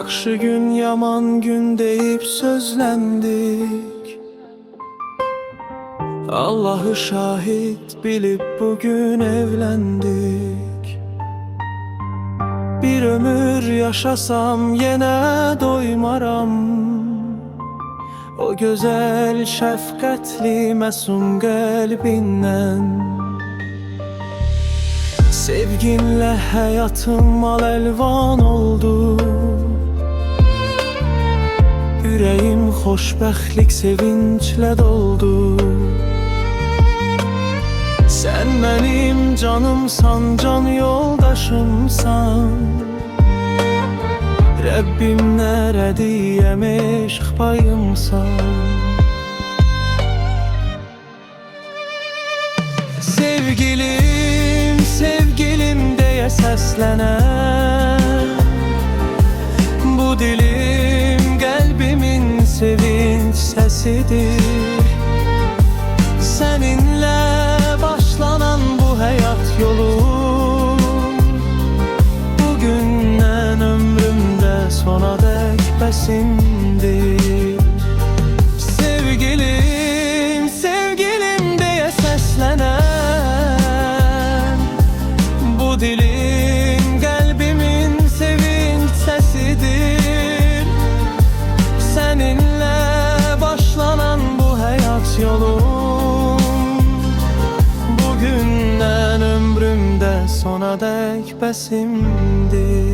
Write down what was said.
Yaxşı gün, yaman gün deyip sözlendik. Allah'ı şahit bilip bugün evlendik. Bir ömür yaşasam yine doymaram. O güzel şefkatli mesum kalbinden. Sevginle hayatım al-elvan oldu. Yüreğim xoşbəxtlik sevinçle doldu. Sen benim canımsan, can yoldaşımsan. Rabbim nerede eşq payımsan. Sevgilim, sevgilim diye səslənən bu dilim kalbimin sevinç sesidir. Seninle başlanan bu hayat yolu bugünden ömrümde sona dek besimdir. Sevgilim, sevgilim diye səslənən bu dilim kalbimin sevinç sesidir. Seninle başlanan bu hayat yolum bugünden ömrümde sona dek besimdir.